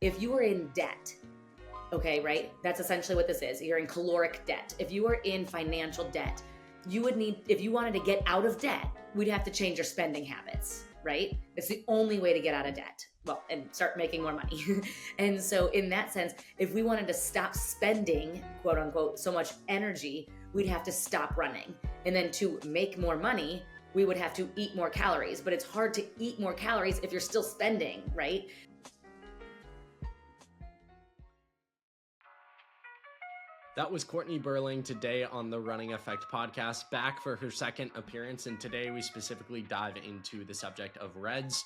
if you are in debt, okay, right? That's essentially what this is. You're in caloric debt. If you are in financial debt, you would need, if you wanted to get out of debt, we'd have to change your spending habits, right? It's the only way to get out of debt. Well, and start making more money. And so in that sense, if we wanted to stop spending, quote unquote, so much energy, we'd have to stop running. And then to make more money, we would have to eat more calories. But it's hard to eat more calories if you're still spending, right? That was Cortney Berling today on the Running Effect podcast, back for her second appearance. And today we specifically dive into the subject of REDS.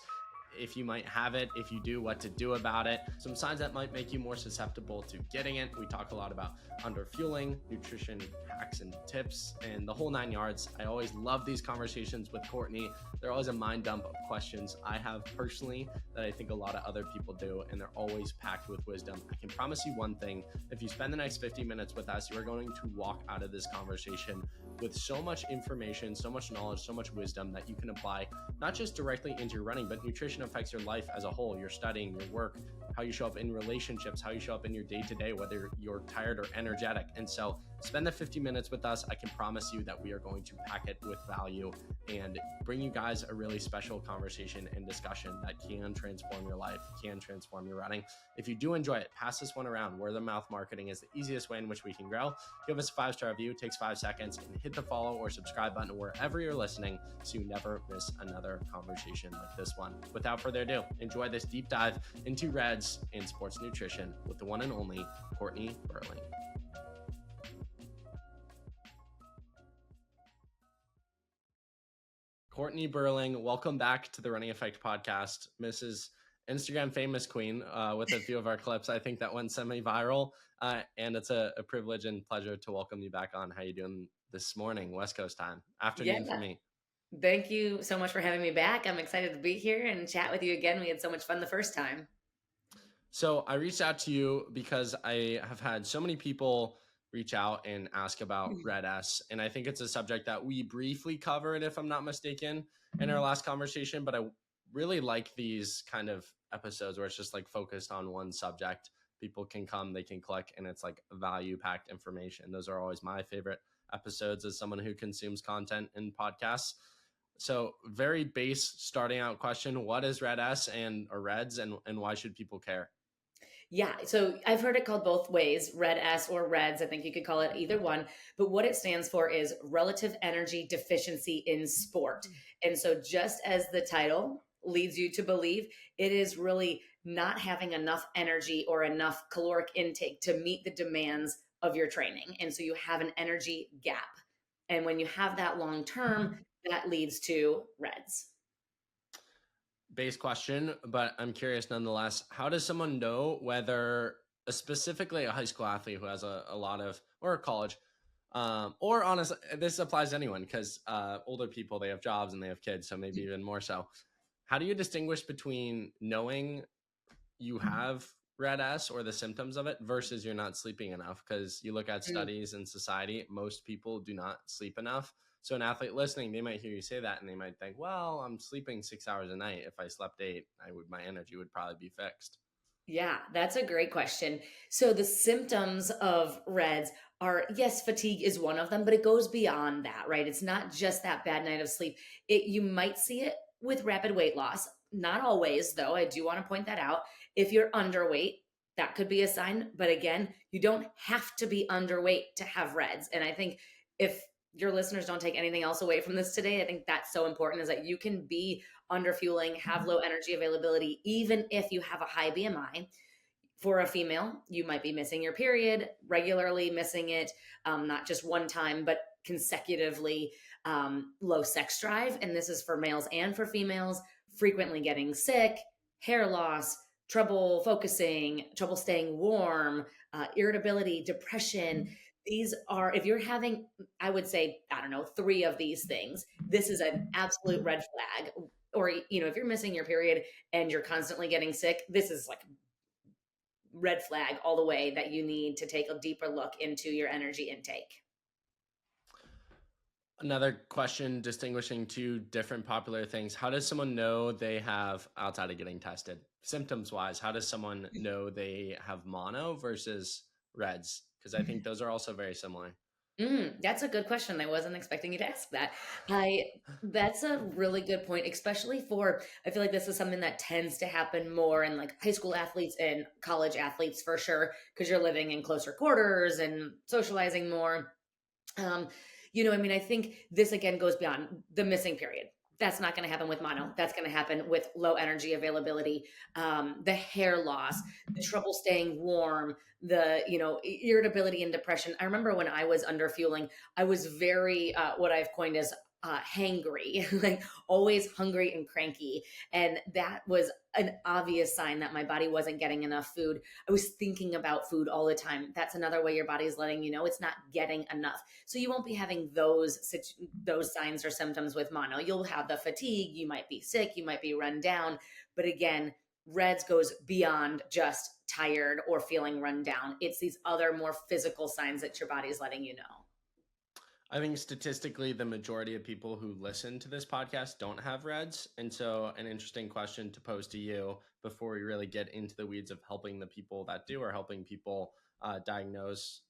If you might have it, if you do, what to do about it, some signs that might make you more susceptible to getting it. We talk a lot about underfueling, nutrition hacks and tips, and the whole 9 yards. I always love these conversations with Cortney. They're always a mind dump of questions I have personally that I think a lot of other people do, and they're always packed with wisdom. I can promise you one thing: if you spend the next 50 minutes with us, you are going to walk out of this conversation with so much information, so much knowledge, so much wisdom that you can apply not just directly into your running, but nutrition affects your life as a whole, your studying, your work, how you show up in relationships, how you show up in your day-to-day, whether you're tired or energetic. And so spend the 50 minutes with us. I can promise you that we are going to pack it with value and bring you guys a really special conversation and discussion that can transform your life, can transform your running. If you do enjoy it, pass this one around. Word of mouth marketing is the easiest way in which we can grow. Give us a 5-star review. It takes 5 seconds, and hit the follow or subscribe button wherever you're listening so you never miss another conversation like this one. Without further ado, enjoy this deep dive into REDS and sports nutrition with the one and only Cortney Berling. Cortney Berling, welcome back to the Running Effect podcast, Mrs. Instagram famous queen, with a few of our clips. I think that went semi-viral, and it's a privilege and pleasure to welcome you back on. How you doing this morning, West Coast time, afternoon for me? Thank you so much for having me back. I'm excited to be here and chat with you again. We had so much fun the first time. So I reached out to you because I have had so many people reach out and ask about RED-S. And I think it's a subject that we briefly covered, if I'm not mistaken, in our last conversation. But I really like these kind of episodes where it's just like focused on one subject. People can come, they can click, and it's like value-packed information. Those are always my favorite episodes as someone who consumes content and podcasts. So very base starting out question: what is RED-S or REDS, and why should people care? Yeah, so I've heard it called both ways, RED-S or REDS. I think you could call it either one. But what it stands for is Relative Energy Deficiency in Sport. And so just as the title leads you to believe, it is really not having enough energy or enough caloric intake to meet the demands of your training. And so you have an energy gap. And when you have that long term, that leads to REDS. Base question, but I'm curious nonetheless. How does someone know whether, specifically a high school athlete who has a lot of, or a college, or honestly, this applies to anyone because older people, they have jobs and they have kids, so maybe even more so. How do you distinguish between knowing you have RED-S or the symptoms of it versus you're not sleeping enough? Because you look at studies in society, most people do not sleep enough. So an athlete listening, they might hear you say that and they might think, well, I'm sleeping 6 hours a night. If I slept 8, my energy would probably be fixed. Yeah, that's a great question. So the symptoms of REDS are, yes, fatigue is one of them, but it goes beyond that, right? It's not just that bad night of sleep. You might see it with rapid weight loss. Not always, though. I do want to point that out. If you're underweight, that could be a sign. But again, you don't have to be underweight to have REDS. And I think if your listeners don't take anything else away from this today, I think that's so important, is that you can be underfueling, have low energy availability, even if you have a high BMI. For a female, you might be missing your period, regularly missing it, not just one time, but consecutively, low sex drive. And this is for males and for females, frequently getting sick, hair loss, trouble focusing, trouble staying warm, irritability, depression. These are, if you're having, I would say, 3 of these things, this is an absolute red flag. Or, if you're missing your period and you're constantly getting sick, this is like red flag all the way, that you need to take a deeper look into your energy intake. Another question distinguishing two different popular things. How does someone know they have, outside of getting tested, symptoms wise, how does someone know they have mono versus reds? Because I think those are also very similar. That's a good question. I wasn't expecting you to ask that. I That's a really good point, especially for I feel like this is something that tends to happen more in like high school athletes and college athletes for sure, because you're living in closer quarters and socializing more. Um, I mean, I think this again goes beyond the missing period. That's not going to happen with mono. That's going to happen with low energy availability, the hair loss, the trouble staying warm, the irritability and depression. I remember when I was under fueling, I was very what I've coined as hangry, like always hungry and cranky, and that was an obvious sign that my body wasn't getting enough food. I was thinking about food all the time. That's another way your body's letting you know it's not getting enough. So you won't be having those signs or symptoms with mono. You'll have the fatigue, you might be sick, you might be run down, but again, reds goes beyond just tired or feeling run down. It's these other more physical signs that your body's letting you know. I think statistically, the majority of people who listen to this podcast don't have reds. And so, an interesting question to pose to you before we really get into the weeds of helping the people that do, or helping people not diagnose,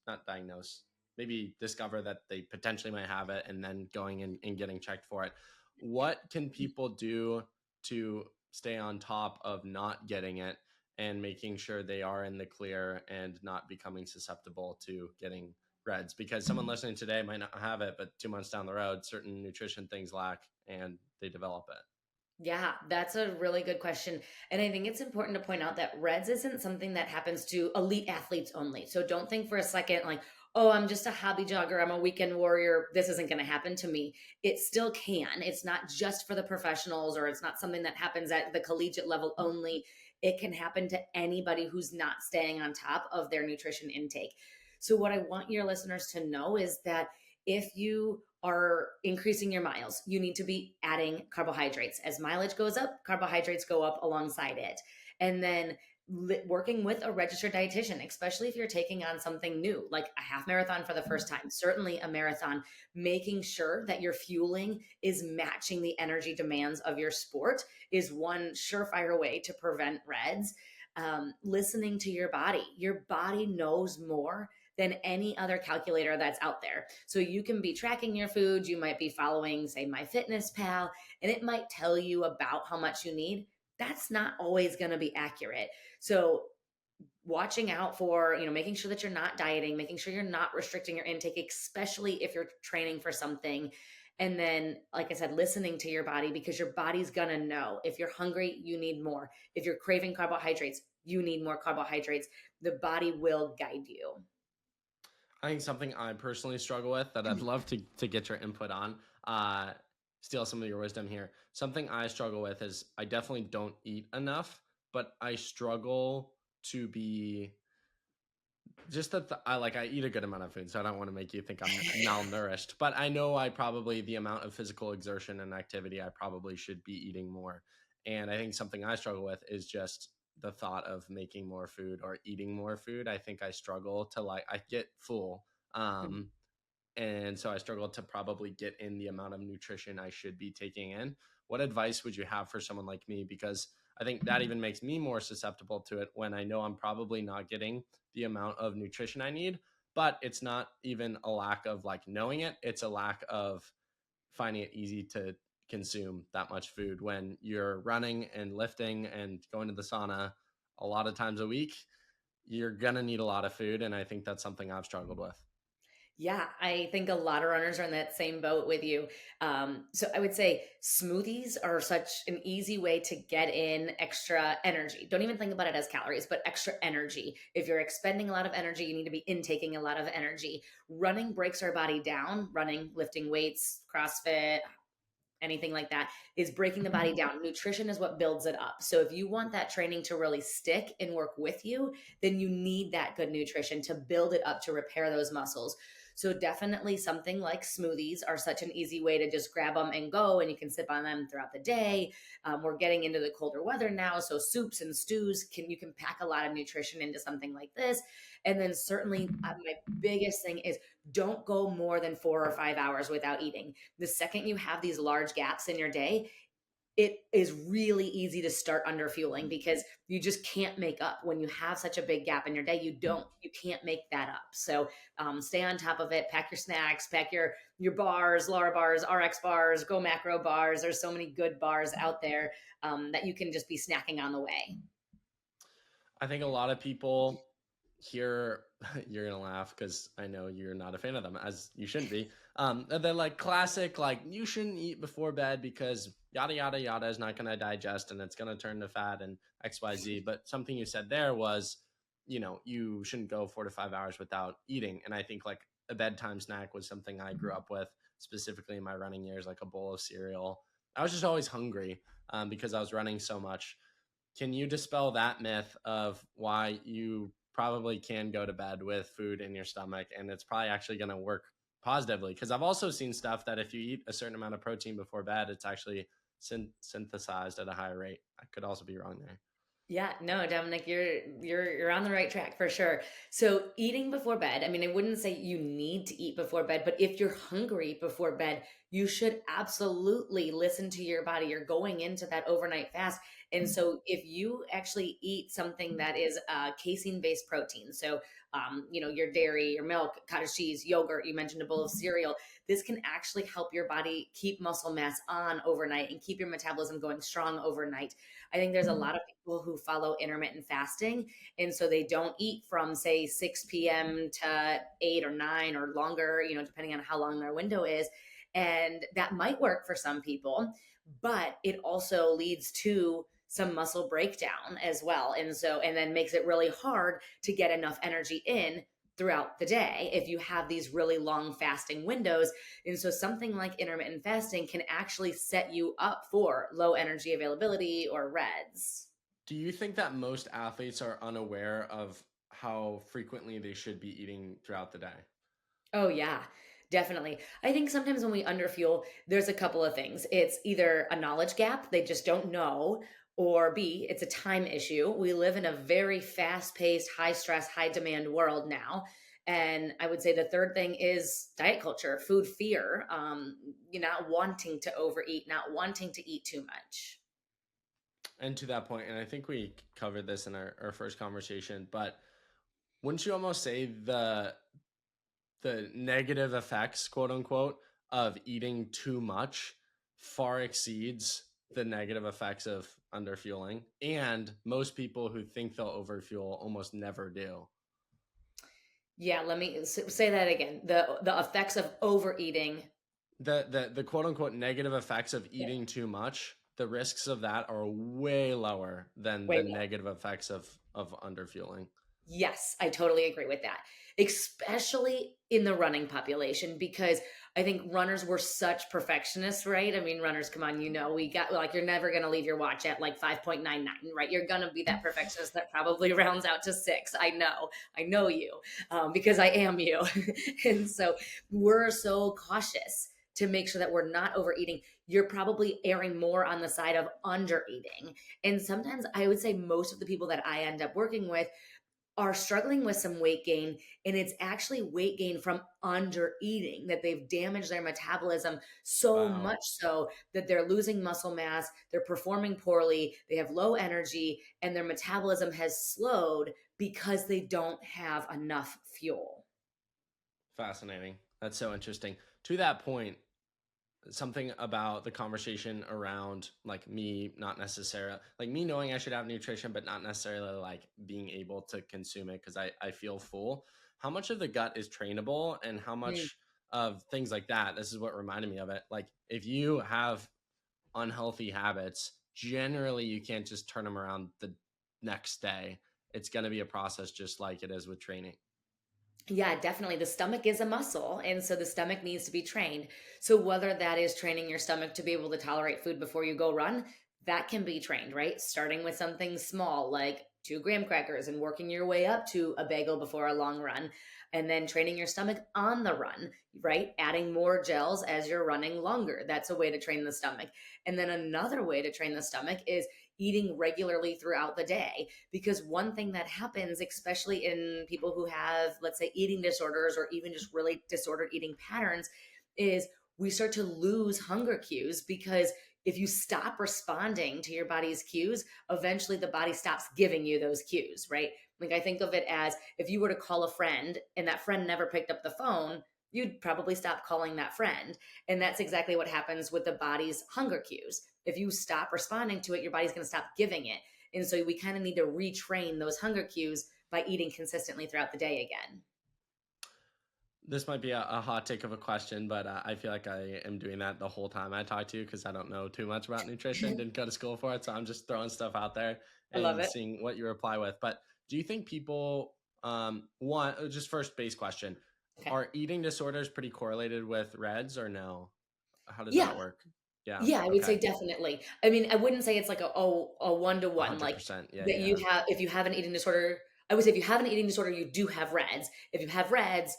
maybe discover that they potentially might have it and then going and getting checked for it. What can people do to stay on top of not getting it and making sure they are in the clear and not becoming susceptible to getting reds? Because someone listening today might not have it, but 2 months down the road, certain nutrition things lack and they develop it. Yeah, that's a really good question. And I think it's important to point out that reds isn't something that happens to elite athletes only. So don't think for a second like, oh, I'm just a hobby jogger, I'm a weekend warrior, this isn't going to happen to me. It still can. It's not just for the professionals, or it's not something that happens at the collegiate level only. It can happen to anybody who's not staying on top of their nutrition intake. So, what I want your listeners to know is that if you are increasing your miles, you need to be adding carbohydrates. As mileage goes up, carbohydrates go up alongside it. And then working with a registered dietitian, especially if you're taking on something new, like a half marathon for the first time, certainly a marathon, making sure that your fueling is matching the energy demands of your sport is one surefire way to prevent reds. Listening to your body knows more than any other calculator that's out there. So you can be tracking your food, you might be following, say, MyFitnessPal, and it might tell you about how much you need. That's not always going to be accurate. So watching out for, making sure that you're not dieting, making sure you're not restricting your intake, especially if you're training for something. And then, like I said, listening to your body, because your body's going to know. If you're hungry, you need more. If you're craving carbohydrates, you need more carbohydrates. The body will guide you. I think something I personally struggle with that I'd love to get your input on, steal some of your wisdom here. Something I struggle with is I definitely don't eat enough, but I struggle to be just that I eat a good amount of food, so I don't want to make you think I'm malnourished, but I know the amount of physical exertion and activity, I probably should be eating more. And I think something I struggle with is just the thought of making more food or eating more food. I think I struggle to I get full. And so I struggle to probably get in the amount of nutrition I should be taking in. What advice would you have for someone like me? Because I think that even makes me more susceptible to it when I know I'm probably not getting the amount of nutrition I need, but it's not even a lack of knowing it. It's a lack of finding it easy to consume that much food when you're running and lifting and going to the sauna a lot of times a week. You're going to need a lot of food. And I think that's something I've struggled with. Yeah, I think a lot of runners are in that same boat with you. So I would say smoothies are such an easy way to get in extra energy. Don't even think about it as calories, but extra energy. If you're expending a lot of energy, you need to be intaking a lot of energy. Running breaks our body down. Running, lifting weights, CrossFit, anything like that is breaking the body down. Nutrition is what builds it up. So if you want that training to really stick and work with you, then you need that good nutrition to build it up to repair those muscles. So definitely something like smoothies are such an easy way to just grab them and go, and you can sip on them throughout the day. We're getting into the colder weather now, so soups and stews you can pack a lot of nutrition into something like this. And then certainly my biggest thing is don't go more than 4 or 5 hours without eating. The second you have these large gaps in your day, it is really easy to start under fueling because you just can't make up when you have such a big gap in your day. You can't make that up. So stay on top of it. Pack your snacks, pack your bars, Lara bars, RX bars, Go Macro bars. There's so many good bars out there that you can just be snacking on the way. I think a lot of people here, you're gonna laugh because I know you're not a fan of them, as you shouldn't be. They're like classic, like you shouldn't eat before bed because yada yada yada is not gonna digest and it's gonna turn to fat and XYZ. But something you said there was, you shouldn't go 4 to 5 hours without eating. And I think like a bedtime snack was something I grew up with, specifically in my running years, like a bowl of cereal. I was just always hungry because I was running so much. Can you dispel that myth of why you probably can go to bed with food in your stomach and it's probably actually going to work positively? Because I've also seen stuff that if you eat a certain amount of protein before bed, it's actually synthesized at a higher rate. I could also be wrong there. Yeah, no, Dominic, you're on the right track for sure. So eating before bed, I mean, I wouldn't say you need to eat before bed, but if you're hungry before bed, you should absolutely listen to your body. You're going into that overnight fast. And so if you actually eat something that is casein-based protein, so your dairy, your milk, cottage cheese, yogurt, you mentioned a bowl of cereal, this can actually help your body keep muscle mass on overnight and keep your metabolism going strong overnight. I think there's a lot of people who follow intermittent fasting. And so they don't eat from, say, 6 p.m. to 8 or 9 or longer, depending on how long their window is. And that might work for some people, but it also leads to some muscle breakdown as well. And then makes it really hard to get enough energy in throughout the day if you have these really long fasting windows. And so something like intermittent fasting can actually set you up for low energy availability or REDS. Do you think that most athletes are unaware of how frequently they should be eating throughout the day? Oh, yeah, definitely. I think sometimes when we underfuel, there's a couple of things. It's either a knowledge gap, they just don't know, or B, it's a time issue. We live in a very fast paced, high stress, high demand world now. And I would say the third thing is diet culture, food fear, you not wanting to overeat, not wanting to eat too much. And to that point, and I think we covered this in our first conversation, but wouldn't you almost say the negative effects, quote unquote, of eating too much far exceeds the negative effects of underfueling? And most people who think they'll overfuel almost never do. Yeah, let me say that again. The effects of overeating. The quote unquote negative effects of eating too much, the risks of that are way lower than the Wait, negative effects of underfueling. yes, I totally agree with that, especially in the running population, because I think runners were such perfectionists, right? I mean, runners, come on, we got like, you're never going to leave your watch at like 5.99, right? You're going to be that perfectionist that probably rounds out to 6. I know you because I am you. And so we're so cautious to make sure that we're not overeating. You're probably erring more on the side of under eating. And sometimes I would say most of the people that I end up working with are struggling with some weight gain, and it's actually weight gain from under eating, that they've damaged their metabolism so Wow. much so that they're losing muscle mass, they're performing poorly, they have low energy, and their metabolism has slowed because they don't have enough fuel. Fascinating. That's so interesting. To that point, something about the conversation around like me not necessarily like me knowing I should have nutrition but not necessarily like being able to consume it because I feel full. How much of the gut is trainable and how Mm. much of things like that, this is what reminded me of it, like if you have unhealthy habits, generally you can't just turn them around the next day. It's going to be a process just like it is with training. Yeah, definitely. The stomach is a muscle. And so the stomach needs to be trained. So, whether that is training your stomach to be able to tolerate food before you go run, that can be trained, right? Starting with something small like 2 graham crackers and working your way up to a bagel before a long run. And then training your stomach on the run, right? Adding more gels as you're running longer. That's a way to train the stomach. And then another way to train the stomach is eating regularly throughout the day, because one thing that happens, especially in people who have, let's say, eating disorders or even just really disordered eating patterns, is we start to lose hunger cues because if you stop responding to your body's cues, eventually the body stops giving you those cues, right? Like I think of it as if you were to call a friend and that friend never picked up the phone, you'd probably stop calling that friend. And that's exactly what happens with the body's hunger cues. If you stop responding to it, your body's going to stop giving it. And so we kind of need to retrain those hunger cues by eating consistently throughout the day again. This might be a hot take of a question, but I feel like I am doing that the whole time I talk to you because I don't know too much about nutrition, didn't go to school for it. So I'm just throwing stuff out there I love and it. seeing what you reply with. But do you think people, just first base question, Okay. are eating disorders pretty correlated with REDS or no? How does Yeah. that work? Yeah. Yeah, I would say Okay. definitely. I mean, I wouldn't say it's like a one to one, like 100%. Yeah. that Yeah. you have, if you have an eating disorder, I would say if you have an eating disorder, you do have REDS. If you have REDS,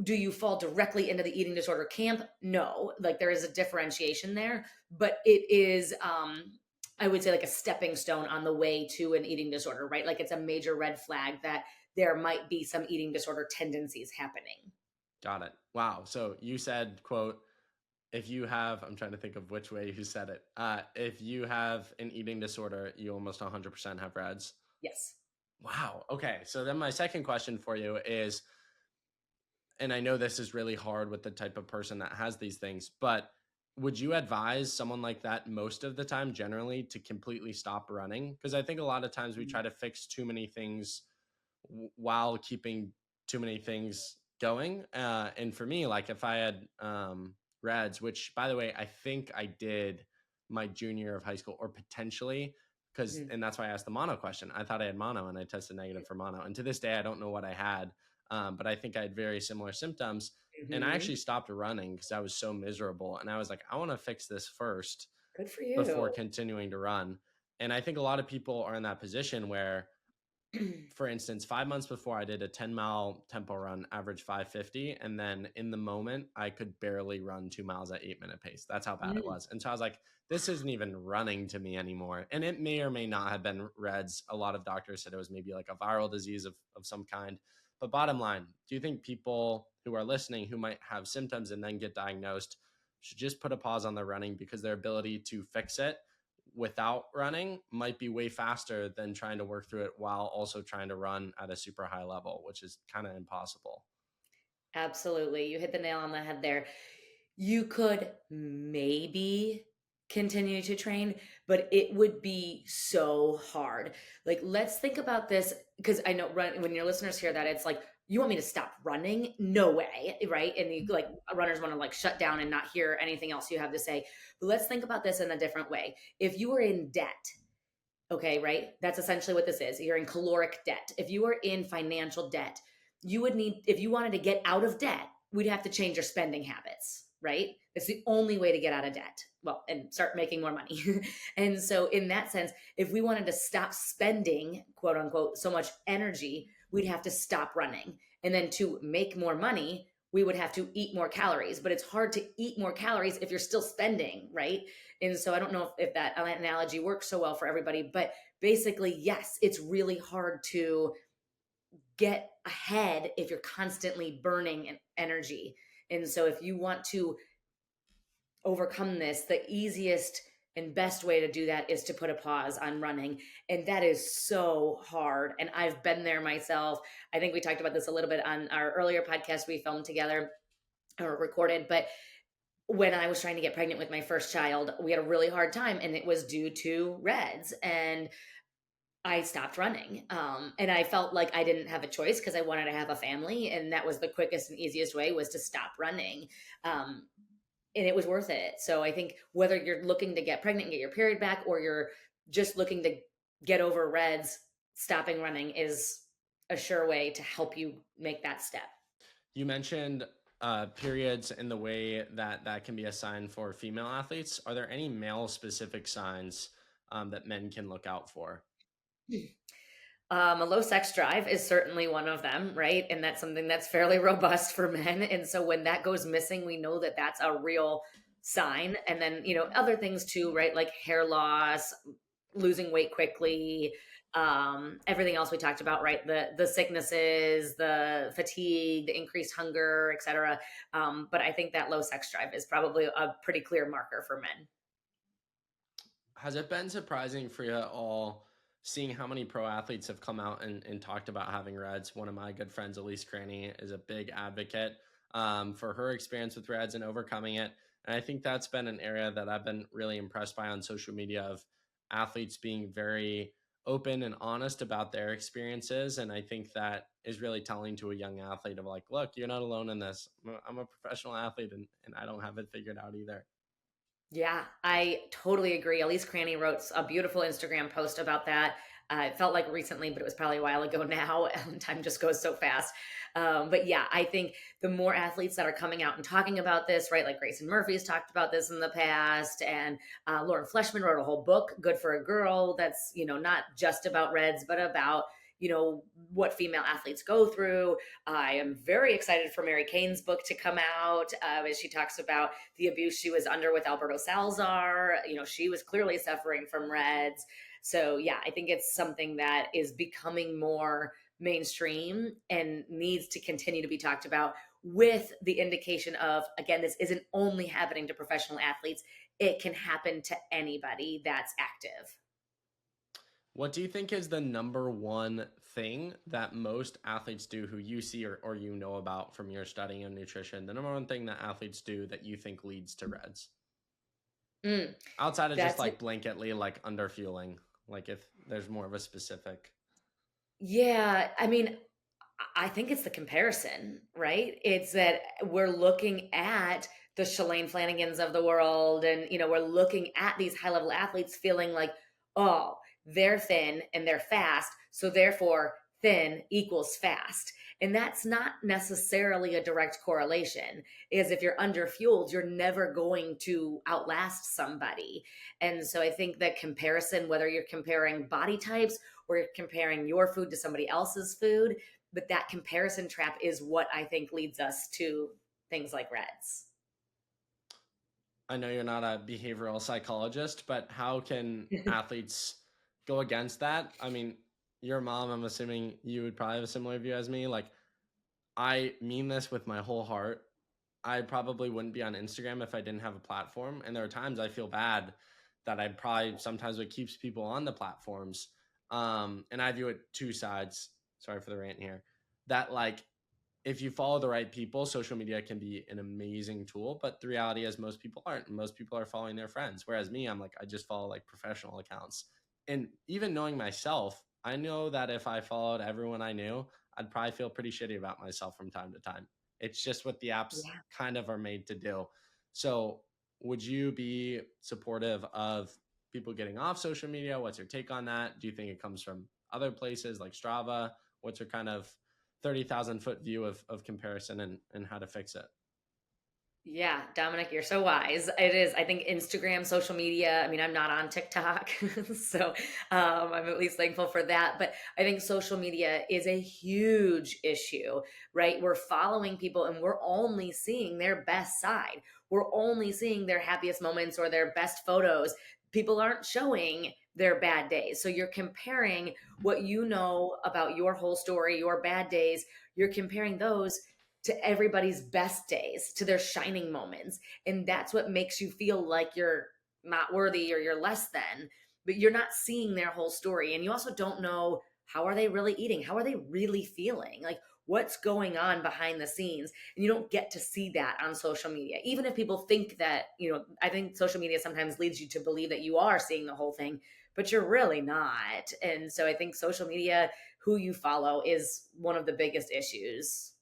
do you fall directly into the eating disorder camp? No, like there is a differentiation there, but it is, I would say like a stepping stone on the way to an eating disorder, right? Like it's a major red flag that there might be some eating disorder tendencies happening. Got it. Wow. So you said, quote, if you have, I'm trying to think of which way you said it. If you have an eating disorder, you almost 100% have REDS. Yes. Wow. Okay. So then my second question for you is, and I know this is really hard with the type of person that has these things, but would you advise someone like that most of the time generally to completely stop running? Because I think a lot of times we try to fix too many things while keeping too many things going. And for me, like if I had REDS, which by the way, I think I did my junior year of high school or potentially because, Mhm. and that's why I asked the mono question. I thought I had mono and I tested negative for mono. And to this day, I don't know what I had. But I think I had very similar symptoms. And I Mhm. actually stopped running because I was so miserable. And I was like, I want to fix this first Good for before you. continuing to run. And I think a lot of people are in that position where, for instance, 5 months before I did a 10-mile tempo run, average 550. And then in the moment, I could barely run 2 miles at 8-minute pace. That's how bad it Mm. was. And so I was like, this isn't even running to me anymore. And it may or may not have been REDS. A lot of doctors said it was maybe like a viral disease of some kind. But bottom line, do you think people who are listening who might have symptoms and then get diagnosed should just put a pause on their running because their ability to fix it without running might be way faster than trying to work through it while also trying to run at a super high level, which is kind of impossible? Absolutely. You hit the nail on the head there. You could maybe continue to train, but it would be so hard. Like, let's think about this because I know when your listeners hear that, it's like, you want me to stop running? No way. Right. And you like runners want to like shut down and not hear anything else you have to say. But let's think about this in a different way. If you were in debt, okay, right? That's essentially what this is. You're in caloric debt. If you are in financial debt, you would need, if you wanted to get out of debt, we'd have to change your spending habits, right? It's the only way to get out of debt. Well, and start making more money. And so, in that sense, if we wanted to stop spending, quote unquote, so much energy, we'd have to stop running. And then to make more money, we would have to eat more calories. But it's hard to eat more calories if you're still spending, right? And so I don't know if that analogy works so well for everybody, but basically, yes, it's really hard to get ahead if you're constantly burning energy. And so if you want to overcome this, the easiest and best way to do that is to put a pause on running. And that is so hard. And I've been there myself. I think we talked about this a little bit on our earlier podcast we filmed together or recorded, but when I was trying to get pregnant with my first child, we had a really hard time and it was due to REDS. And I stopped running. And I felt like I didn't have a choice because I wanted to have a family. And that was the quickest and easiest way was to stop running. Um, and it was worth it. So I think whether you're looking to get pregnant and get your period back or you're just looking to get over REDS, stopping running is a sure way to help you make that step. You mentioned periods and the way that that can be a sign for female athletes. Are there any male specific signs that men can look out for? A low sex drive is certainly one of them, right? And that's something that's fairly robust for men. And so when that goes missing, we know that that's a real sign. And then, other things too, right? Like hair loss, losing weight quickly, everything else we talked about, right? The sicknesses, the fatigue, the increased hunger, etc. But I think that low sex drive is probably a pretty clear marker for men. Has it been surprising for you all seeing how many pro athletes have come out and talked about having Reds? One of my good friends, Elise Cranny, is a big advocate for her experience with Reds and overcoming it. And I think that's been an area that I've been really impressed by on social media of athletes being very open and honest about their experiences. And I think that is really telling to a young athlete of like, look, you're not alone in this. I'm a professional athlete and I don't have it figured out either. Yeah, I totally agree. Elise Cranny wrote a beautiful Instagram post about that. It felt like recently, but it was probably a while ago now. Time just goes so fast. But yeah, I think the more athletes that are coming out and talking about this, right? Like Grayson Murphy's talked about this in the past, and Lauren Fleshman wrote a whole book, "Good for a Girl," that's not just about Reds, but about what female athletes go through. I am very excited for Mary Cain's book to come out, as she talks about the abuse she was under with Alberto Salazar. She was clearly suffering from Reds. So yeah, I think it's something that is becoming more mainstream and needs to continue to be talked about, with the indication of, again, this isn't only happening to professional athletes. It can happen to anybody that's active. What do you think is the number one thing that most athletes do who you see or you know about from your studying of nutrition? The number one thing that athletes do that you think leads to Reds? Mm, Outside of just that's like blanketly like underfueling, like if there's more of a specific. Yeah, I mean, I think it's the comparison, right? It's that we're looking at the Shalane Flanagans of the world, and we're looking at these high level athletes feeling like, oh, they're thin and they're fast, so therefore thin equals fast. And that's not necessarily a direct correlation. Is if you're underfueled, you're never going to outlast somebody. And so I think that comparison, whether you're comparing body types or you're comparing your food to somebody else's food, but that comparison trap is what I think leads us to things like Reds. I know you're not a behavioral psychologist, but how can athletes go against that? I mean, your mom, I'm assuming you would probably have a similar view as me. Like, I mean this with my whole heart. I probably wouldn't be on Instagram if I didn't have a platform. And there are times I feel bad that I probably sometimes what keeps people on the platforms. And I view it two sides. Sorry for the rant here. That like if you follow the right people, social media can be an amazing tool. But the reality is most people aren't. Most people are following their friends. Whereas me, I'm like, I just follow like professional accounts. And even knowing myself, I know that if I followed everyone I knew, I'd probably feel pretty shitty about myself from time to time. It's just what the apps Yeah. kind of are made to do. So would you be supportive of people getting off social media? What's your take on that? Do you think it comes from other places like Strava? What's your kind of 30,000-foot view of comparison and how to fix it? Yeah, Dominic, you're so wise. It is. I think Instagram, social media. I mean, I'm not on TikTok, so I'm at least thankful for that. But I think social media is a huge issue, right? We're following people and we're only seeing their best side. We're only seeing their happiest moments or their best photos. People aren't showing their bad days. So you're comparing what you know about your whole story, your bad days. You're comparing those to everybody's best days, to their shining moments. And that's what makes you feel like you're not worthy or you're less than, but you're not seeing their whole story. And you also don't know, how are they really eating? How are they really feeling? Like, what's going on behind the scenes? And you don't get to see that on social media. Even if people think that, I think social media sometimes leads you to believe that you are seeing the whole thing, but you're really not. And so I think social media, who you follow, is one of the biggest issues.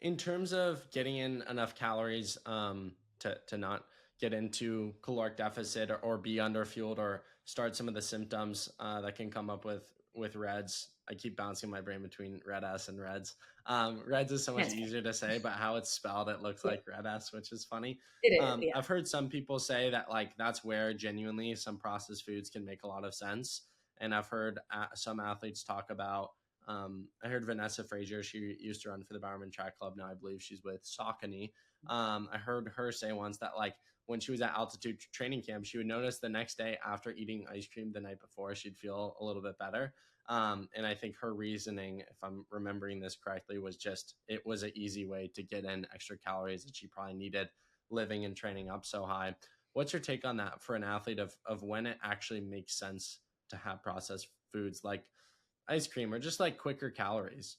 In terms of getting in enough calories to not get into caloric deficit or be underfueled or start some of the symptoms that can come up with Reds. I keep bouncing my brain between Red S and Reds. Reds is so much That's easier to say, but how it's spelled, it looks like Red S, which is funny. It is, yeah. I've heard some people say that like that's where genuinely some processed foods can make a lot of sense. And I've heard some athletes talk about I heard Vanessa Frazier, she used to run for the Bowerman Track Club. Now I believe she's with Saucony. I heard her say once that like when she was at altitude training camp, she would notice the next day after eating ice cream the night before, she'd feel a little bit better. And I think her reasoning, if I'm remembering this correctly, was just it was an easy way to get in extra calories that she probably needed living and training up so high. What's your take on that for an athlete of when it actually makes sense to have processed foods like ice cream or just like quicker calories?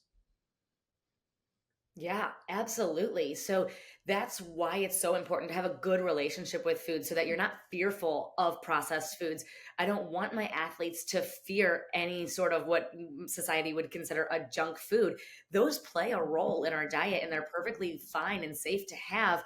Yeah, absolutely. So that's why it's so important to have a good relationship with food so that you're not fearful of processed foods. I don't want my athletes to fear any sort of what society would consider a junk food. Those play a role in our diet and they're perfectly fine and safe to have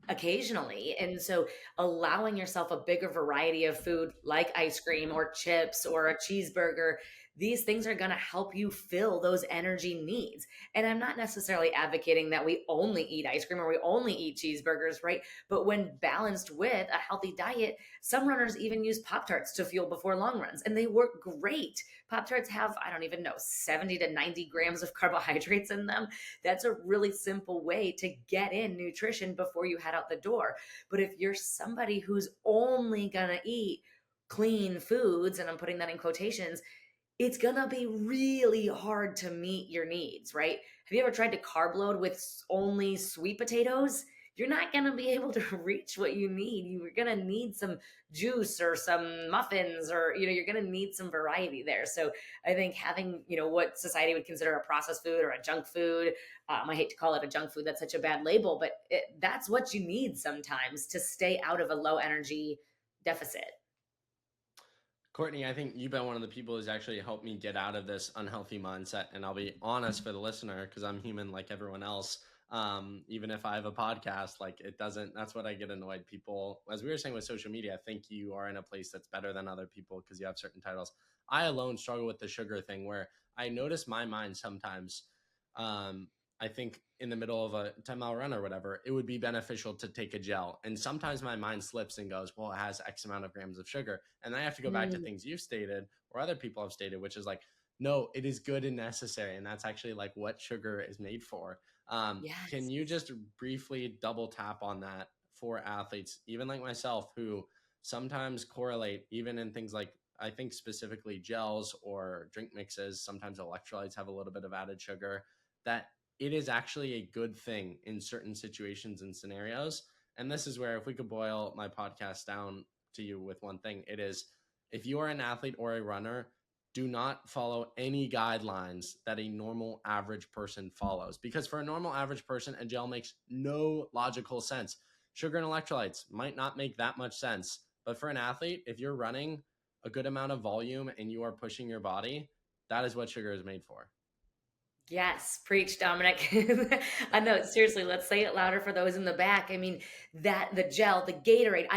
occasionally. And so allowing yourself a bigger variety of food like ice cream or chips or a cheeseburger, these things are going to help you fill those energy needs. And I'm not necessarily advocating that we only eat ice cream or we only eat cheeseburgers, right? But when balanced with a healthy diet, some runners even use Pop Tarts to fuel before long runs, and they work great. Pop Tarts have, I don't even know, 70 to 90 grams of carbohydrates in them. That's a really simple way to get in nutrition before you head out the door. But if you're somebody who's only going to eat clean foods, and I'm putting that in quotations, it's gonna be really hard to meet your needs, right? Have you ever tried to carb load with only sweet potatoes? You're not gonna be able to reach what you need. You're gonna need some juice or some muffins, or you're gonna need some variety there. So I think having what society would consider a processed food or a junk food. I hate to call it a junk food. That's such a bad label, but that's what you need sometimes to stay out of a low energy deficit. Courtney, I think you've been one of the people who's actually helped me get out of this unhealthy mindset. And I'll be honest for the listener, because I'm human like everyone else. Even if I have a podcast, like it doesn't, that's what I get annoyed. People, as we were saying with social media, think you are in a place that's better than other people because you have certain titles. I alone struggle with the sugar thing where I notice my mind sometimes. I think in the middle of a 10-mile run or whatever, it would be beneficial to take a gel. And sometimes my mind slips and goes, well, it has X amount of grams of sugar. And I have to go back to Mm, things you've stated or other people have stated, which is like, no, it is good and necessary. And that's actually like what sugar is made for. Can yes. you just briefly double tap on that for athletes, even like myself, who sometimes correlate even in things like, I think specifically gels or drink mixes, sometimes electrolytes have a little bit of added sugar, that it is actually a good thing in certain situations and scenarios. And this is where, if we could boil my podcast down to you with one thing, it is if you are an athlete or a runner, do not follow any guidelines that a normal average person follows. Because for a normal average person, a gel makes no logical sense. Sugar and electrolytes might not make that much sense. But for an athlete, if you're running a good amount of volume and you are pushing your body, that is what sugar is made for. Yes, preach, Dominic. I know, seriously, let's say it louder for those in the back. I mean, that the gel, the Gatorade,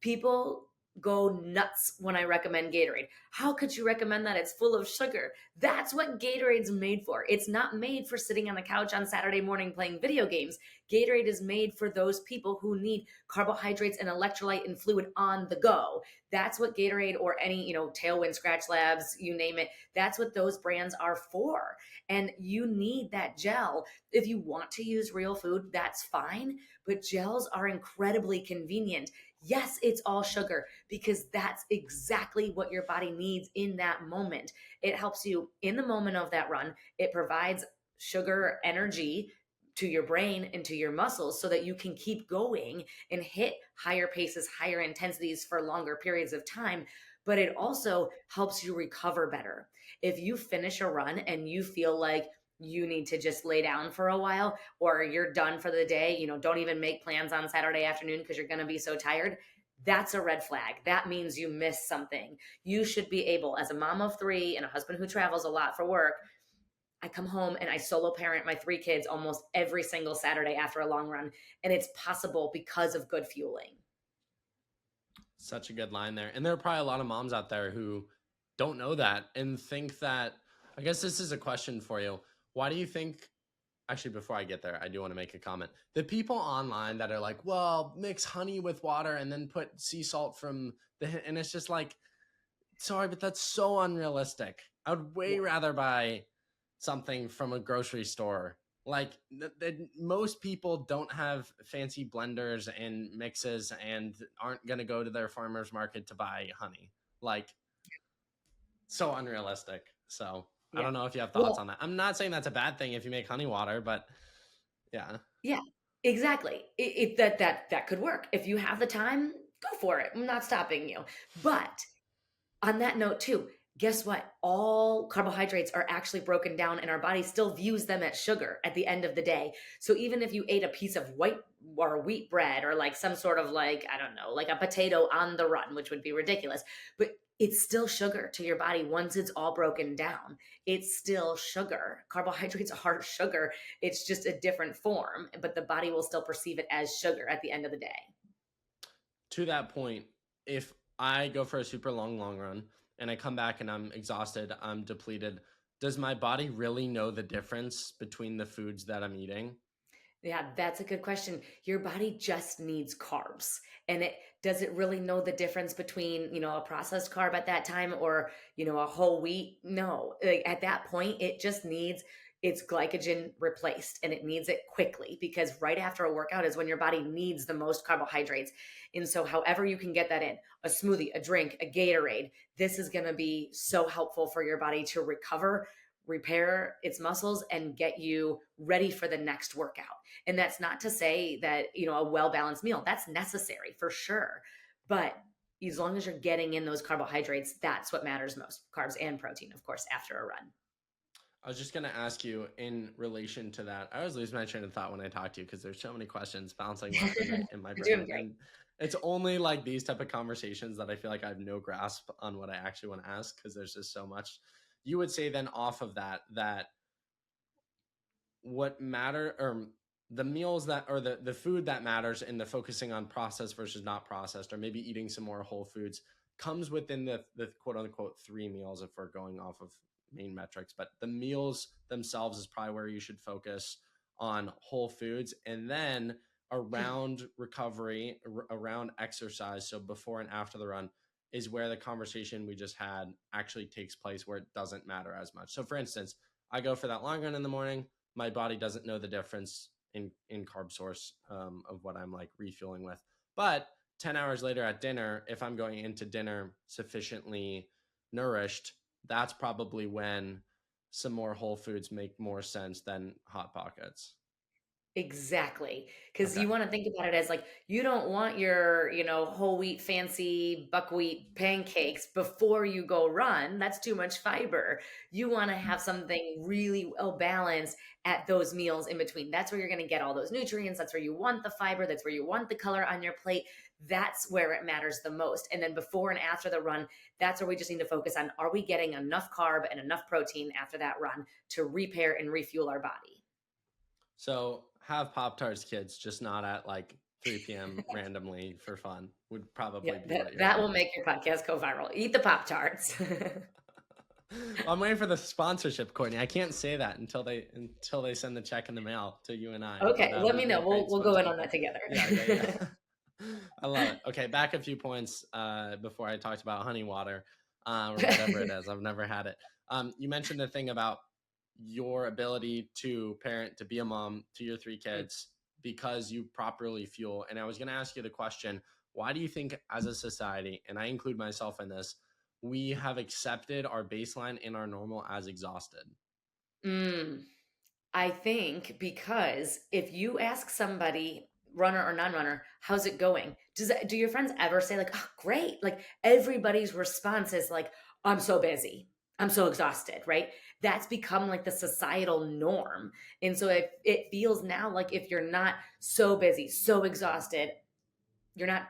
people go nuts when I recommend Gatorade. How could you recommend that? It's full of sugar. That's what Gatorade's made for. It's not made for sitting on the couch on Saturday morning playing video games. Gatorade is made for those people who need carbohydrates and electrolyte and fluid on the go. That's what Gatorade or any, Tailwind, Scratch Labs, you name it, that's what those brands are for. And you need that gel. If you want to use real food, that's fine, but gels are incredibly convenient. Yes, it's all sugar because that's exactly what your body needs in that moment. It helps you in the moment of that run. It provides sugar energy to your brain and to your muscles so that you can keep going and hit higher paces, higher intensities for longer periods of time. But it also helps you recover better. If you finish a run and you feel like you need to just lay down for a while or you're done for the day, don't even make plans on Saturday afternoon because you're going to be so tired, that's a red flag. That means you missed something. You should be able, as a mom of three and a husband who travels a lot for work, I come home and I solo parent my three kids almost every single Saturday after a long run. And it's possible because of good fueling. Such a good line there. And there are probably a lot of moms out there who don't know that and think that, I guess this is a question for you. Why do you think, actually, before I get there, I do want to make a comment. The people online that are like, well, mix honey with water and then put sea salt from and it's just like, sorry, but that's so unrealistic. I would way Yeah. rather buy something from a grocery store. Like most people don't have fancy blenders and mixes and aren't going to go to their farmer's market to buy honey. Like, so unrealistic. So I Yeah. don't know if you have thoughts Well, on that. I'm not saying that's a bad thing if you make honey water, but yeah. yeah. Exactly. That could work. If you have the time, go for it. I'm not stopping you. But on that note too, guess what? All carbohydrates are actually broken down and our body still views them as sugar at the end of the day. So even if you ate a piece of white or wheat bread or like some sort of like, I don't know, like a potato on the run, which would be ridiculous, but it's still sugar to your body once it's all broken down. It's still sugar. Carbohydrates are sugar. It's just a different form, but the body will still perceive it as sugar at the end of the day. To that point, if I go for a super long run and I come back and I'm exhausted, I'm depleted, does my body really know the difference between the foods that I'm eating? Yeah, that's a good question. Your body just needs carbs. And it does it really know the difference between, a processed carb at that time or, a whole wheat? No. Like, at that point, it just needs its glycogen replaced and it needs it quickly because right after a workout is when your body needs the most carbohydrates. And so however you can get that in, a smoothie, a drink, a Gatorade, this is going to be so helpful for your body to recover, repair its muscles and get you ready for the next workout. And that's not to say that, a well balanced meal, that's necessary for sure. But as long as you're getting in those carbohydrates, that's what matters most. Carbs and protein, of course, after a run. I was just going to ask you in relation to that. I always lose my train of thought when I talk to you because there's so many questions bouncing off in my You're doing brain. great. And it's only like these type of conversations that I feel like I have no grasp on what I actually want to ask because there's just so much. You would say then off of that what matter or the meals that or the food that matters in the focusing on processed versus not processed or maybe eating some more whole foods comes within the quote unquote 3 meals if we're going off of main metrics, but the meals themselves is probably where you should focus on whole foods. And then around recovery, around exercise, so before and after the run is where the conversation we just had actually takes place, where it doesn't matter as much. So for instance, I go for that long run in the morning, my body doesn't know the difference in carb source of what I'm like refueling with. But 10 hours later at dinner, if I'm going into dinner sufficiently nourished, that's probably when some more whole foods make more sense than hot pockets. Exactly. Because Okay. you want to think about it as like, you don't want your, whole wheat fancy buckwheat pancakes before you go run. That's too much fiber. You want to have something really well balanced at those meals in between. That's where you're going to get all those nutrients. That's where you want the fiber. That's where you want the color on your plate. That's where it matters the most. And then before and after the run, that's where we just need to focus on, are we getting enough carb and enough protein after that run to repair and refuel our body? So have Pop Tarts, kids, just not at like 3 p.m. randomly for fun, would Yeah, probably be what that you're that will saying. make your podcast go viral. Eat the Pop-Tarts. I'm waiting for the sponsorship, Courtney. I can't say that until they send the check in the mail to you and I. But Okay, let we'd me be a know. great We'll go in sponsor. on that together. Yeah. I love it. Okay, back a few points before I talked about honey water or whatever it is. I've never had it. You mentioned the thing about your ability to parent, to be a mom to your 3 kids because you properly fuel. And I was going to ask you the question, why do you think as a society, and I include myself in this, we have accepted our baseline and our normal as exhausted? Mm, I think because if you ask somebody, runner or non-runner, how's it going? Do your friends ever say like, "Oh, great"? Like everybody's response is like, "I'm so busy. I'm so exhausted," right? That's become like the societal norm. And so if it feels now like if you're not so busy, so exhausted, you're not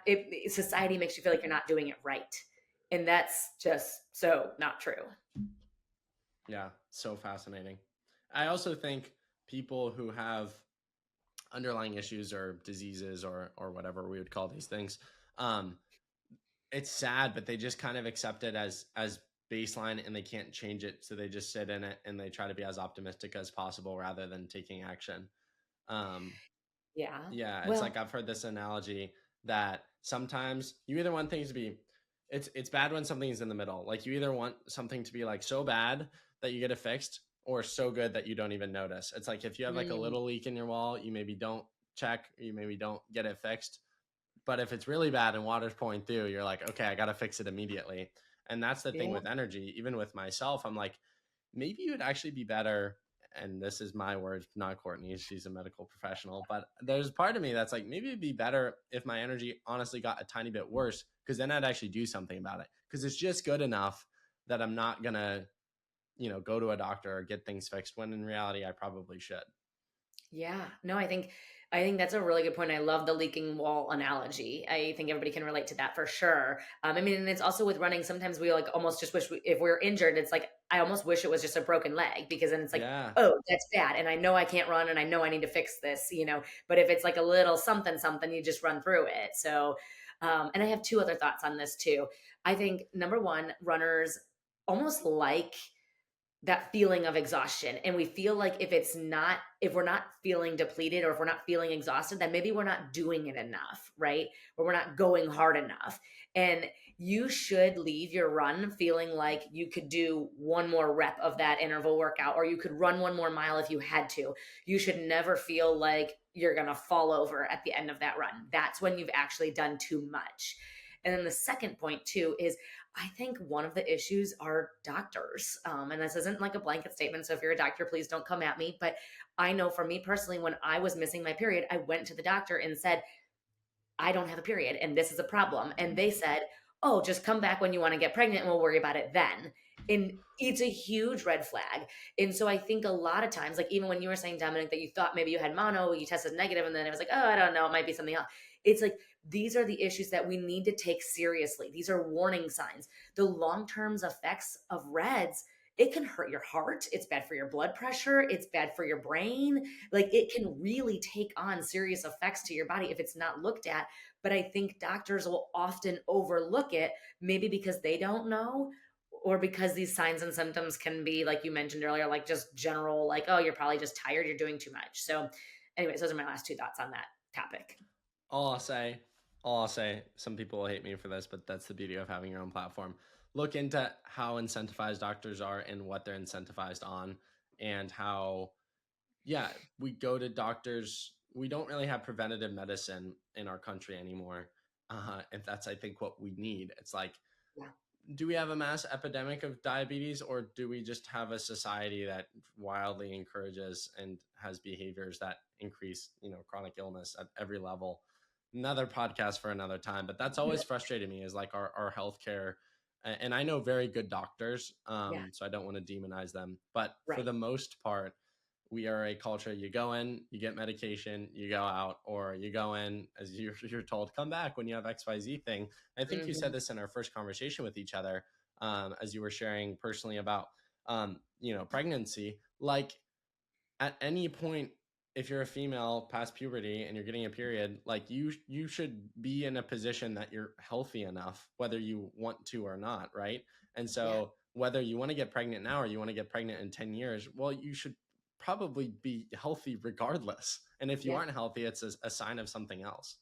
society makes you feel like you're not doing it right. And that's just so not true. Yeah, so fascinating. I also think people who have underlying issues or diseases or whatever we would call these things, um, it's sad, but they just kind of accept it as baseline and they can't change it. So they just sit in it and they try to be as optimistic as possible rather than taking action. Um, Yeah. yeah, it's like Well, I've heard this analogy that sometimes you either want things to be it's bad when something's in the middle. Like you either want something to be like so bad that you get it fixed or so good that you don't even notice. It's like if you have like a mm, little leak in your wall, you maybe don't check, you maybe don't get it fixed. But if it's really bad and water's pouring through, you're like, okay, I got to fix it immediately. And that's the thing yeah. with energy, even with myself. I'm like, maybe it would actually be better. and this is my words, not Cortney, she's a medical professional, but there's part of me that's like, maybe it'd be better if my energy honestly got a tiny bit worse, because then I'd actually do something about it, because it's just good enough that I'm not gonna, go to a doctor or get things fixed, when in reality I probably should. Yeah. No, I think that's a really good point. I love the leaking wall analogy. I think everybody can relate to that for sure. I mean, and it's also with running. Sometimes we like almost just wish if we're injured, it's like I almost wish it was just a broken leg, because then it's like, Yeah. oh, that's bad, and I know I can't run, and I know I need to fix this. But if it's like a little something something, you just run through it. So, and I have two other thoughts on this too. I think number one, runners almost like that feeling of exhaustion, and we feel like if we're not feeling depleted, or if we're not feeling exhausted, then maybe we're not doing it enough, right? Or we're not going hard enough. And you should leave your run feeling like you could do one more rep of that interval workout, or you could run one more mile if you had to. You should never feel like you're going to fall over at the end of that run. That's when you've actually done too much. And then the second point too is, I think one of the issues are doctors. And this isn't like a blanket statement. So if you're a doctor, please don't come at me. But I know for me personally, when I was missing my period, I went to the doctor and said, I don't have a period and this is a problem. And they said, oh, just come back when you want to get pregnant and we'll worry about it then. And it's a huge red flag. And so I think a lot of times, like even when you were saying, Dominic, that you thought maybe you had mono, you tested negative, and then it was like, oh, I don't know, it might be something else. It's like, these are the issues that we need to take seriously. These are warning signs. The long-term effects of reds, it can hurt your heart. It's bad for your blood pressure. It's bad for your brain. Like it can really take on serious effects to your body if it's not looked at. But I think doctors will often overlook it, maybe because they don't know, or because these signs and symptoms can be, like you mentioned earlier, like just general, like, oh, you're probably just tired, you're doing too much. So, anyways, those are my last two thoughts on that topic. All I'll say, all I'll say, some people will hate me for this, but that's the beauty of having your own platform. Look into how incentivized doctors are and what they're incentivized on, and how, yeah, we go to doctors. We don't really have preventative medicine in our country anymore. And that's, I think, what we need. It's like, Yeah. do we have a mass epidemic of diabetes, or do we just have a society that wildly encourages and has behaviors that increase, chronic illness at every level? Another podcast for another time, but that's always frustrated me, is like our healthcare. And I know very good doctors, Yeah. so I don't want to demonize them, but for Right. the most part, we are a culture, you go in, you get medication, you go out, or you go in, as you're told, come back when you have XYZ thing. I think you said Hmm. this in our first conversation with each other, as you were sharing personally about, pregnancy. Like, at any point, if you're a female past puberty and you're getting a period, like you should be in a position that you're healthy enough, whether you want to or not, right? And Yeah. so whether you want to get pregnant now or you want to get pregnant in 10 years, well, you should probably be healthy regardless. And if you Yeah. aren't healthy, it's a sign of something else.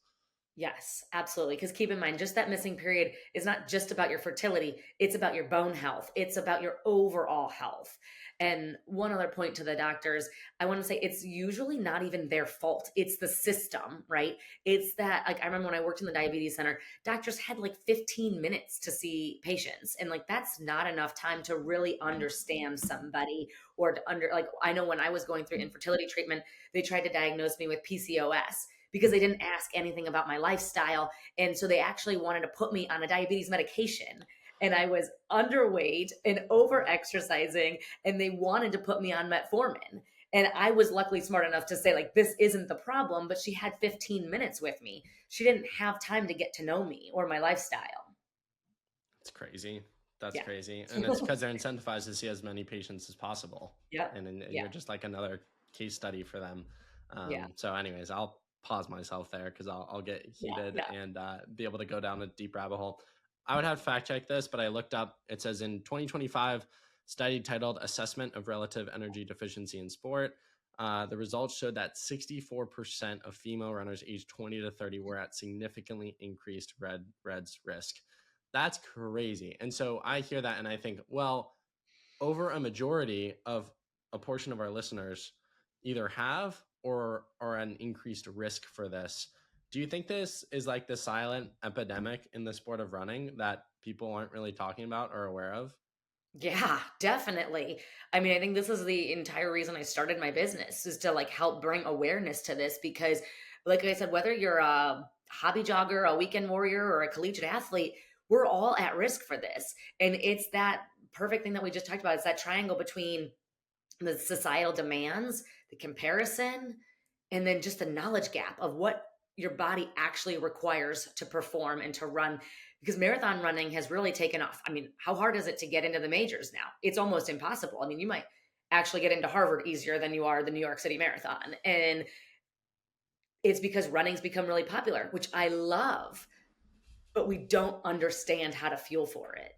Yes, absolutely. Because keep in mind, just that missing period is not just about your fertility, it's about your bone health, it's about your overall health. And one other point to the doctors, I want to say it's usually not even their fault. It's the system, right? It's that, like, I remember when I worked in the diabetes center, doctors had like 15 minutes to see patients. And like, that's not enough time to really understand somebody, or to like, I know when I was going through infertility treatment, they tried to diagnose me with PCOS because they didn't ask anything about my lifestyle. And so they actually wanted to put me on a diabetes medication. And I was underweight and over exercising, and they wanted to put me on metformin. And I was luckily smart enough to say, like, this isn't the problem, but she had 15 minutes with me. She didn't have time to get to know me or my lifestyle. It's crazy. That's Yeah. crazy. And it's because they're incentivized to see as many patients as possible. Yep. And you're Yeah. just like another case study for them. Yeah. So anyways, I'll pause myself there because I'll get Yeah. heated Yeah. and be able to go down a deep rabbit hole. I would have to fact check this, but I looked up, it says in 2025, study titled Assessment of Relative Energy Deficiency in Sport. The results showed that 64% of female runners aged 20 to 30 were at significantly increased reds risk. That's crazy. And so I hear that and I think, well, over a majority of a portion of our listeners either have or are at an increased risk for this. Do you think this is like the silent epidemic in the sport of running that people aren't really talking about or aware of? Yeah, definitely. I mean, I think this is the entire reason I started my business is to like help bring awareness to this because like I said, whether you're a hobby jogger, a weekend warrior, or a collegiate athlete, we're all at risk for this. And it's that perfect thing that we just talked about. It's that triangle between the societal demands, the comparison, and then just the knowledge gap of what your body actually requires to perform and to run because marathon running has really taken off. I mean, how hard is it to get into the majors now? It's almost impossible. I mean, you might actually get into Harvard easier than you are the New York City Marathon. And it's because running's become really popular, which I love, but we don't understand how to fuel for it.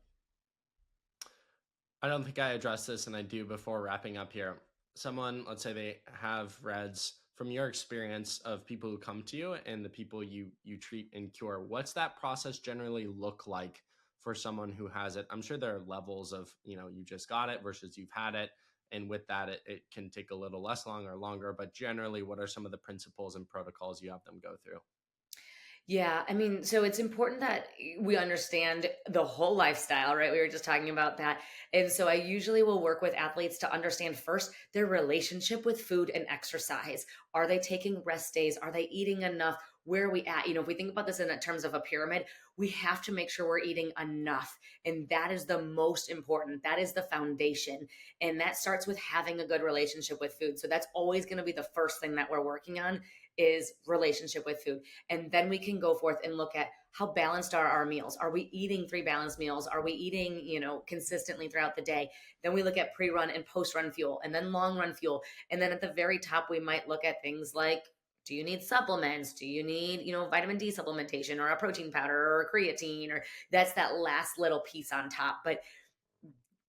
I don't think I addressed this, and I do before wrapping up here. Someone, let's say they have Reds. From your experience of people who come to you and the people you treat and cure, what's that process generally look like for someone who has it? I'm sure there are levels of, you just got it versus you've had it. And with that, it can take a little less long or longer. But generally, what are some of the principles and protocols you have them go through? Yeah, I mean, so it's important that we understand the whole lifestyle, right? We were just talking about that. And so I usually will work with athletes to understand first their relationship with food and exercise. Are they taking rest days? Are they eating enough? Where are we at? If we think about this in terms of a pyramid, we have to make sure we're eating enough. And that is the most important. That is the foundation. And that starts with having a good relationship with food. So that's always going to be the first thing that we're working on is relationship with food. And then we can go forth and look at how balanced are our meals. Are we eating three balanced meals? Are we eating, consistently throughout the day? Then we look at pre-run and post-run fuel and then long run fuel. And then at the very top, we might look at things like, do you need supplements? Do you need, vitamin D supplementation or a protein powder or a creatine? Or that's that last little piece on top. But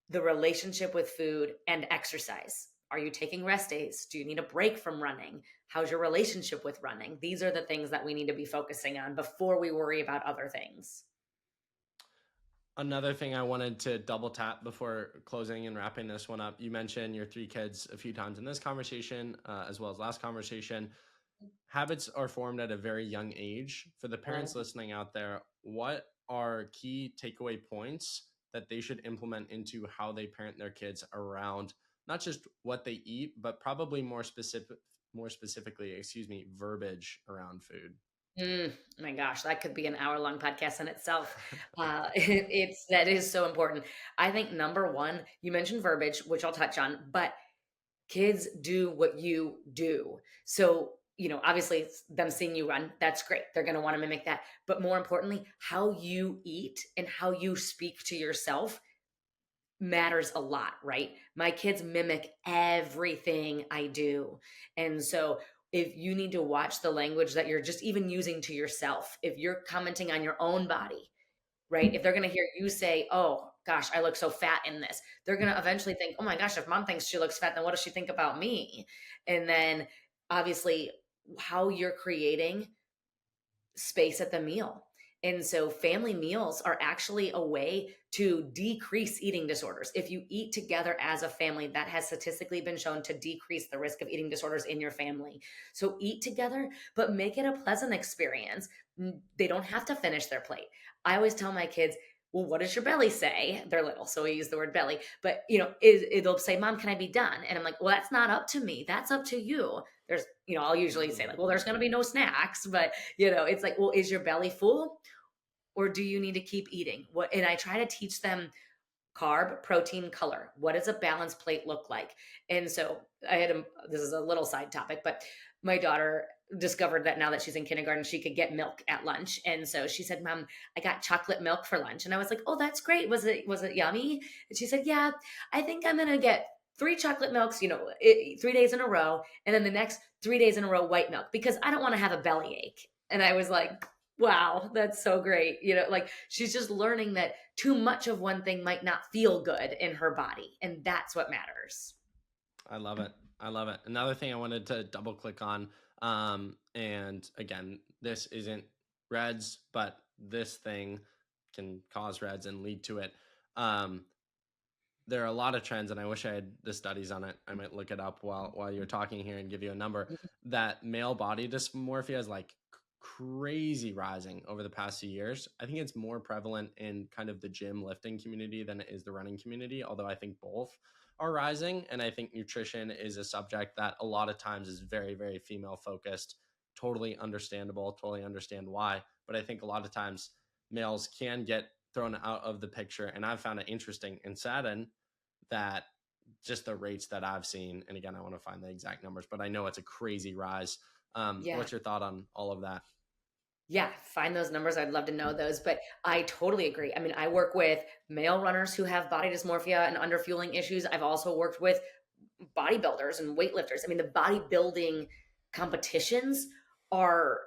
the relationship with food and exercise. Are you taking rest days? Do you need a break from running? How's your relationship with running? These are the things that we need to be focusing on before we worry about other things. Another thing I wanted to double tap before closing and wrapping this one up. You mentioned your three kids a few times in this conversation, as well as last conversation. Habits are formed at a very young age. For the parents listening out there, what are key takeaway points that they should implement into how they parent their kids around not just what they eat, but probably more specifically, verbiage around food? My gosh, that could be an hour-long podcast in itself. It's that is so important. I think number one, you mentioned verbiage, which I'll touch on, but kids do what you do. So, obviously it's them seeing you run, that's great. They're going to want to mimic that. But more importantly, how you eat and how you speak to yourself matters a lot, right? My kids mimic everything I do. And so if you need to watch the language that you're just even using to yourself, if you're commenting on your own body, right? If they're going to hear you say, "Oh gosh, I look so fat in this," they're going to eventually think, "Oh my gosh, if mom thinks she looks fat, then what does she think about me?" And then obviously how you're creating space at the meal. And so family meals are actually a way to decrease eating disorders. If you eat together as a family, that has statistically been shown to decrease the risk of eating disorders in your family. So eat together, but make it a pleasant experience. They don't have to finish their plate. I always tell my kids, well, what does your belly say? They're little, so we use the word belly. But it'll say, "Mom, can I be done?" And I'm like, "Well, that's not up to me. That's up to you." There's, I'll usually say like, "Well, there's going to be no snacks," but it's like, well, is your belly full or do you need to keep eating? What? And I try to teach them carb, protein, color. What does a balanced plate look like? And so this is a little side topic, but my daughter discovered that now that she's in kindergarten, she could get milk at lunch. And so she said, "Mom, I got chocolate milk for lunch." And I was like, "Oh, that's great. Was it yummy?" And she said, "Yeah, I think I'm going to get three chocolate milks, 3 days in a row. And then the next 3 days in a row, white milk, because I don't want to have a bellyache." And I was like, wow, that's so great. Like she's just learning that too much of one thing might not feel good in her body. And that's what matters. I love it. I love it. Another thing I wanted to double click on, and again, this isn't Reds, but this thing can cause Reds and lead to it. Um, there are a lot of trends, and I wish I had the studies on it. I might look it up while you're talking here and give you a number. That male body dysmorphia is like crazy rising over the past few years. I think it's more prevalent in kind of the gym lifting community than it is the running community, although I think both are rising. And I think nutrition is a subject that a lot of times is very, very female focused. Totally understandable, totally understand why. But I think a lot of times males can get thrown out of the picture. And I've found it interesting and saddened that just the rates that I've seen, and again, I want to find the exact numbers, but I know it's a crazy rise. Yeah. What's your thought on all of that? Yeah, find those numbers. I'd love to know those. But I totally agree. I mean, I work with male runners who have body dysmorphia and underfueling issues. I've also worked with bodybuilders and weightlifters. I mean, the bodybuilding competitions are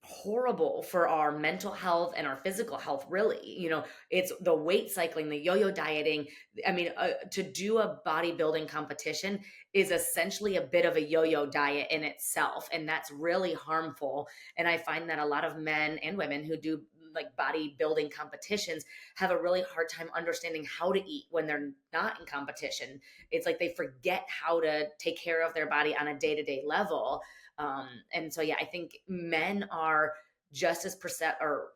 horrible for our mental health and our physical health, really. It's the weight cycling, the yo-yo dieting. I mean, to do a bodybuilding competition is essentially a bit of a yo-yo diet in itself, and that's really harmful. And I find that a lot of men and women who do like bodybuilding competitions have a really hard time understanding how to eat when they're not in competition. It's like they forget how to take care of their body on a day-to-day level. And so, yeah, I think men are just as percent or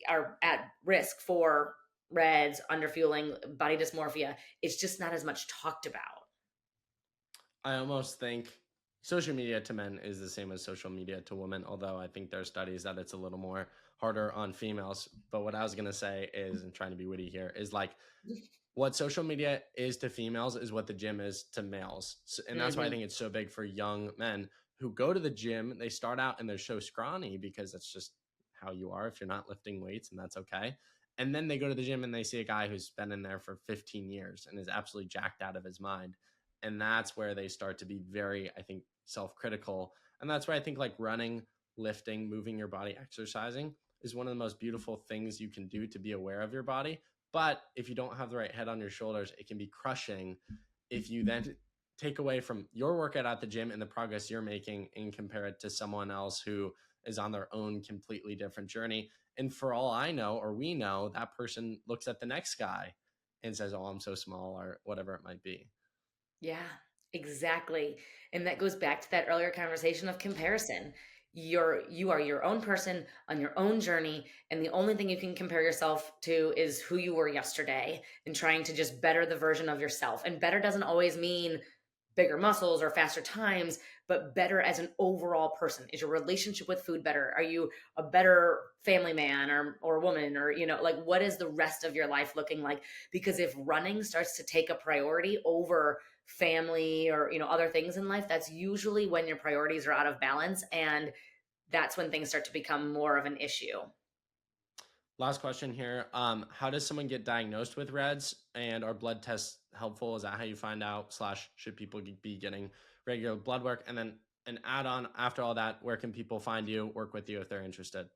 are at risk for reds, underfueling, body dysmorphia. It's just not as much talked about. I almost think social media to men is the same as social media to women, although I think there are studies that it's a little more harder on females. But what I was going to say is, and trying to be witty here, is like what social media is to females is what the gym is to males. And that's why I Hmm. think it's so big for young men who go to the gym. They start out and they're so scrawny because that's just how you are if you're not lifting weights, and that's okay. And then they go to the gym and they see a guy who's been in there for 15 years and is absolutely jacked out of his mind. And that's where they start to be very, I think, self-critical. And that's where I think like running, lifting, moving your body, exercising is one of the most beautiful things you can do to be aware of your body. But if you don't have the right head on your shoulders, it can be crushing if you then take away from your workout at the gym and the progress you're making and compare it to someone else who is on their own completely different journey. And for all I know, or we know, that person looks at the next guy and says, "Oh, I'm so small," or whatever it might be. Yeah, exactly. And that goes back to that earlier conversation of comparison. You are your own person on your own journey, and the only thing you can compare yourself to is who you were yesterday and trying to just better the version of yourself. And better doesn't always mean bigger muscles or faster times, but better as an overall person. Is your relationship with food better? Are you a better family man or woman, or like what is the rest of your life looking like? Because if running starts to take a priority over family or other things in life, that's usually when your priorities are out of balance, and that's when things start to become more of an issue. Last question here. How does someone get diagnosed with REDS, and are blood tests helpful? Is that how you find out? Slash, should people be getting regular blood work? And then an add on after all that, where can people find you, work with you if they're interested?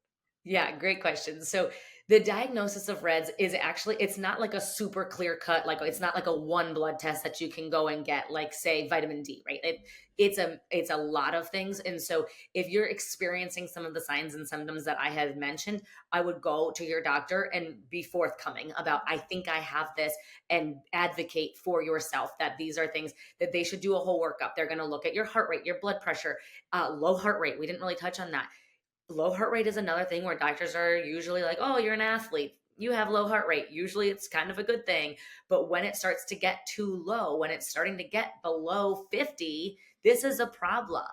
Yeah, great question. So the diagnosis of reds is actually, it's not like a super clear cut, like it's not like a one blood test that you can go and get, like say vitamin D, right? It's a lot of things. And so if you're experiencing some of the signs and symptoms that I have mentioned, I would go to your doctor and be forthcoming about, I think I have this, and advocate for yourself that these are things that they should do a whole workup. They're going to look at your heart rate, your blood pressure, low heart rate. We didn't really touch on that. Low heart rate is another thing where doctors are usually like, oh, you're an athlete, you have low heart rate. Usually it's kind of a good thing. But when it starts to get too low, when it's starting to get below 50, this is a problem.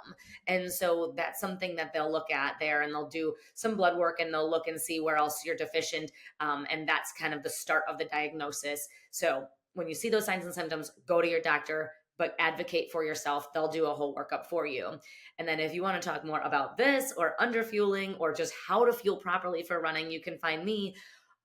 And so that's something that they'll look at there, and they'll do some blood work and they'll look and see where else you're deficient. And that's kind of the start of the diagnosis. So when you see those signs and symptoms, go to your doctor, but advocate for yourself. They'll do a whole workup for you. And then if you want to talk more about this or underfueling or just how to fuel properly for running, you can find me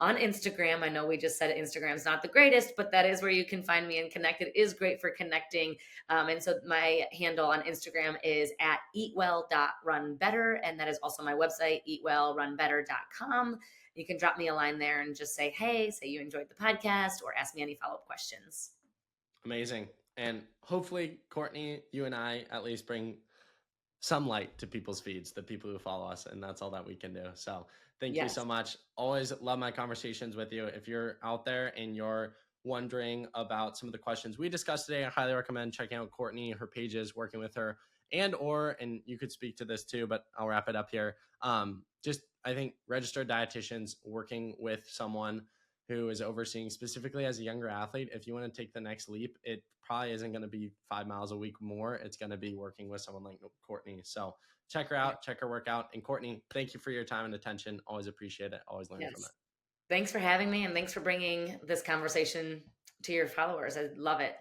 on Instagram. I know we just said Instagram's not the greatest, but that is where you can find me and connect. It is great for connecting. And so my handle on Instagram is at eatwell.runbetter. And that is also my website, eatwellrunbetter.com. You can drop me a line there and just say, hey, say you enjoyed the podcast, or ask me any follow-up questions. Amazing. And hopefully, Cortney, you and I at least bring some light to people's feeds, the people who follow us, and that's all that we can do. So thank you Yes. so much. Always love my conversations with you. If you're out there and you're wondering about some of the questions we discussed today, I highly recommend checking out Cortney, her pages, working with her. and you could speak to this too, but I'll wrap it up here. Just, I think registered dietitians working with someone who is overseeing, specifically as a younger athlete, if you want to take the next leap, it probably isn't going to be 5 miles a week more. It's going to be working with someone like Cortney. So check her out, check her workout. And Cortney, thank you for your time and attention. Always appreciate it. Always learn from it. Yes. Thanks for having me, and thanks for bringing this conversation to your followers. I love it.